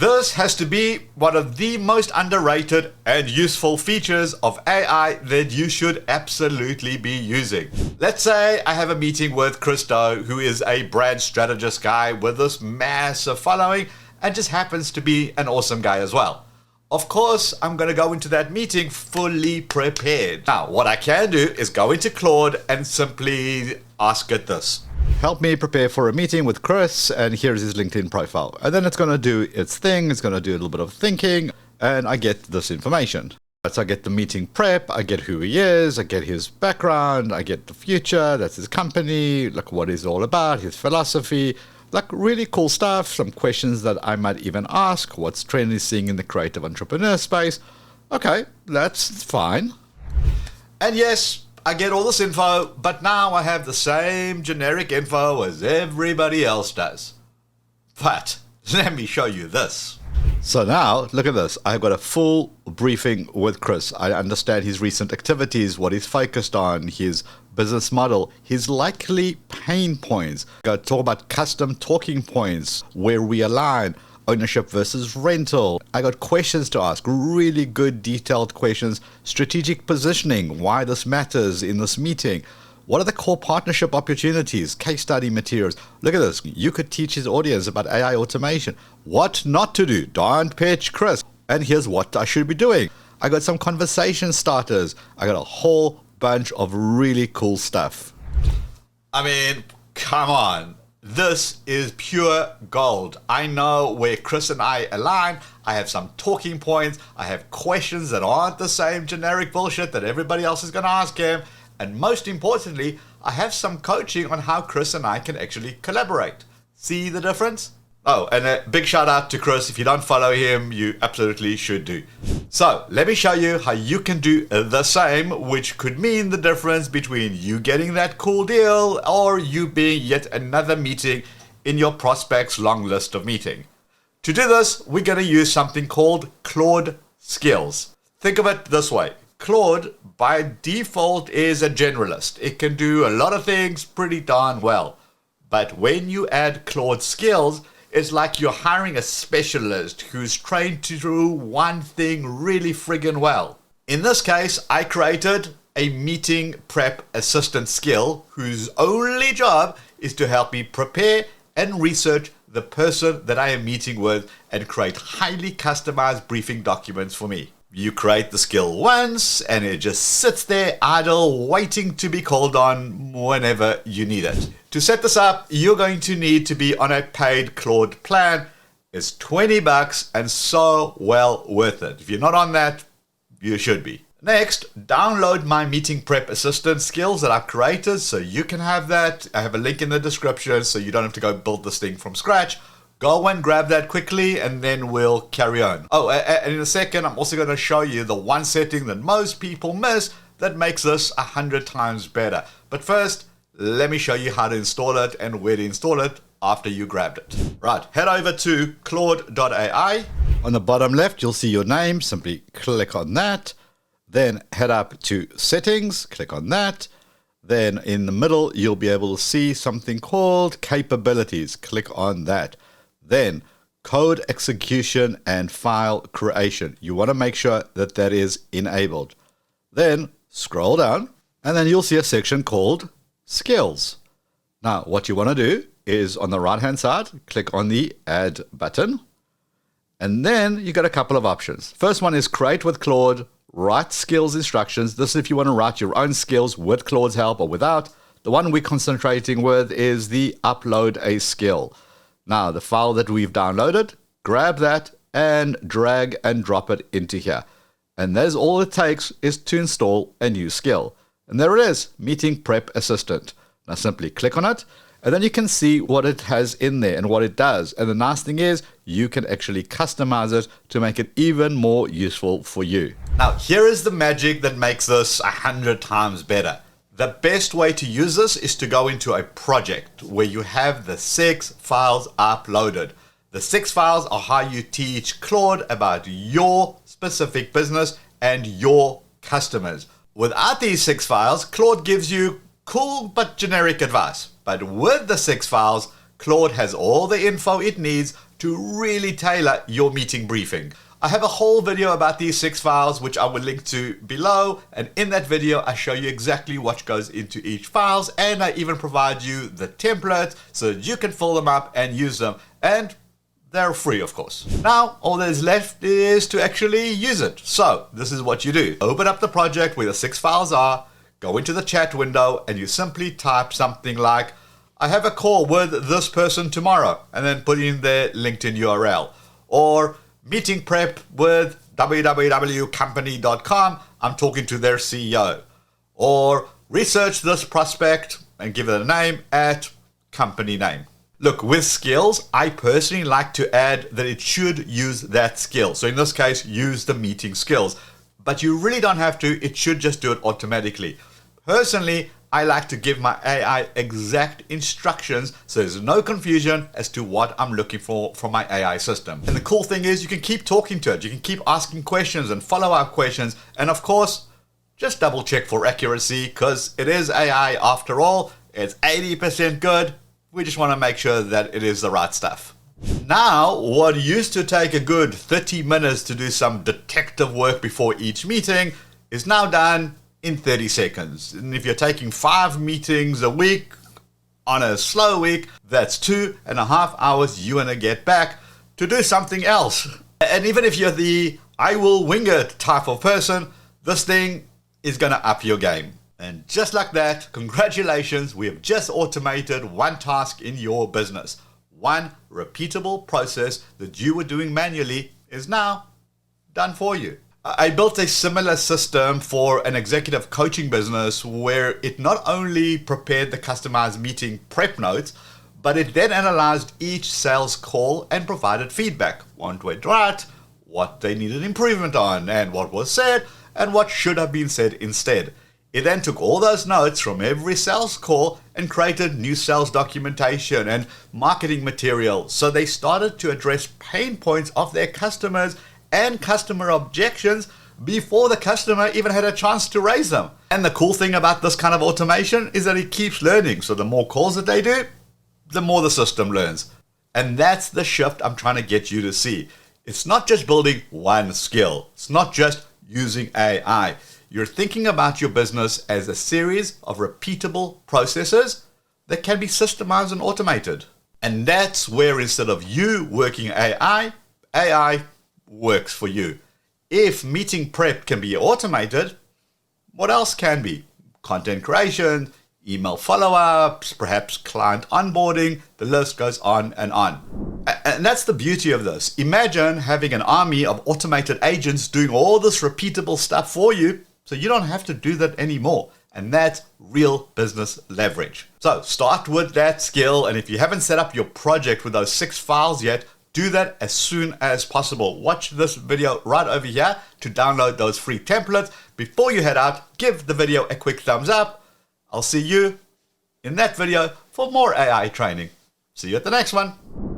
This has to be one of the most underrated and useful features of AI that you should absolutely be using. Let's say I have a meeting with Chris Doe, who is a brand strategist guy with this massive following and just happens to be an awesome guy as well. Of course, I'm going to go into that meeting fully prepared. Now, what I can do is go into Claude and simply ask it this. Help me prepare for a meeting with Chris, and here's his LinkedIn profile. And then it's going to do its thing, it's going to do a little bit of thinking, and I get this information. So I get the meeting prep, I get who he is, I get his background, I get the future, that's his company, like what he's all about, his philosophy, like really cool stuff, some questions that I might even ask, what's trend is seeing in the creative entrepreneur space. Okay, that's fine. And yes, I get all this info, but now I have the same generic info as everybody else does. But let me show you this. So now, look at this. I've got a full briefing with Chris. I understand his recent activities, what he's focused on, his business model, his likely pain points. I talk about custom talking points, where we align, ownership versus rental. I got questions to ask, really good detailed questions, strategic positioning, why this matters in this meeting. What are the core partnership opportunities, case study materials? Look at this. You could teach his audience about AI automation. What not to do. Don't pitch Chris. And here's what I should be doing. I got some conversation starters. I got a whole bunch of really cool stuff. I mean, come on. This is pure gold. I know where Chris and I align. I have some talking points. I have questions that aren't the same generic bullshit that everybody else is going to ask him. And most importantly, I have some coaching on how Chris and I can actually collaborate. See the difference? Oh, and a big shout out to Chris. If you don't follow him, you absolutely should do. So let me show you how you can do the same, which could mean the difference between you getting that cool deal or you being yet another meeting in your prospect's long list of meeting. To do this, we're going to use something called Claude Skills. Think of it this way. Claude, by default, is a generalist. It can do a lot of things pretty darn well. But when you add Claude Skills, it's like you're hiring a specialist who's trained to do one thing really friggin' well. In this case, I created a meeting prep assistant skill whose only job is to help me prepare and research the person that I am meeting with and create highly customized briefing documents for me. You create the skill once and it just sits there idle, waiting to be called on whenever you need it. To set this up, you're going to need to be on a paid Claude plan. It's $20 and so well worth it. If you're not on that, you should be. Next, download my meeting prep assistant skills that I've created so you can have that. I have a link in the description so you don't have to go build this thing from scratch. Go and grab that quickly and then we'll carry on. Oh, and in a second, I'm also going to show you the one setting that most people miss that makes this 100 times better. But first, let me show you how to install it and where to install it after you grabbed it. Right, head over to claude.ai. On the bottom left, you'll see your name. Simply click on that. Then head up to settings, click on that. Then in the middle, you'll be able to see something called capabilities. Click on that. Then code execution and file creation. You want to make sure that that is enabled. Then scroll down and then you'll see a section called skills. Now what you want to do is on the right hand side, click on the add button. And then you got a couple of options. First one is create with Claude, write skills instructions. This is if you want to write your own skills with Claude's help or without. The one we're concentrating with is the upload a skill. Now, the file that we've downloaded, grab that and drag and drop it into here. And that's all it takes is to install a new skill. And there it is, Meeting Prep Assistant. Now simply click on it, and then you can see what it has in there and what it does. And the nice thing is, you can actually customize it to make it even more useful for you. Now, here is the magic that makes this 100 times better. The best way to use this is to go into a project where you have the 6 files uploaded. The 6 files are how you teach Claude about your specific business and your customers. Without these 6 files, Claude gives you cool but generic advice. But with the 6 files, Claude has all the info it needs to really tailor your meeting briefing. I have a whole video about these 6 files which I will link to below, and in that video I show you exactly what goes into each files, and I even provide you the template so that you can fill them up and use them, and they're free, of course. Now all that is left is to actually use it. So this is what you do. Open up the project where the 6 files are, go into the chat window, and you simply type something like, I have a call with this person tomorrow, and then put in their LinkedIn URL. Or meeting prep with www.company.com, I'm talking to their CEO. Or research this prospect and give it a name at company name. Look, with skills, I personally like to add that it should use that skill. So in this case, use the meeting skills. But you really don't have to, it should just do it automatically. Personally, I like to give my AI exact instructions so there's no confusion as to what I'm looking for from my AI system. And the cool thing is you can keep talking to it. You can keep asking questions and follow-up questions. And of course, just double check for accuracy because it is AI after all. It's 80% good. We just want to make sure that it is the right stuff. Now, what used to take a good 30 minutes to do some detective work before each meeting is now done in 30 seconds. And if you're taking 5 meetings a week on a slow week, that's 2.5 hours you want to get back to do something else. And even if you're the I will wing it type of person, this thing is going to up your game. And just like that, congratulations, we have just automated one task in your business. One repeatable process that you were doing manually is now done for you. I built a similar system for an executive coaching business where it not only prepared the customized meeting prep notes, but it then analyzed each sales call and provided feedback. What went right, what they needed improvement on, and what was said, and what should have been said instead. It then took all those notes from every sales call and created new sales documentation and marketing material. So they started to address pain points of their customers and customer objections before the customer even had a chance to raise them. And the cool thing about this kind of automation is that it keeps learning. So the more calls that they do, the more the system learns. And that's the shift I'm trying to get you to see. It's not just building one skill. It's not just using AI. You're thinking about your business as a series of repeatable processes that can be systemized and automated. And that's where instead of you working AI, AI works for you. If meeting prep can be automated, what else can be? Content creation, email follow-ups, perhaps client onboarding, the list goes on and on. And that's the beauty of this. Imagine having an army of automated agents doing all this repeatable stuff for you, so you don't have to do that anymore. And that's real business leverage. So start with that skill, and if you haven't set up your project with those 6 files yet, do that as soon as possible. Watch this video right over here to download those free templates. Before you head out, give the video a quick thumbs up. I'll see you in that video for more AI training. See you at the next one.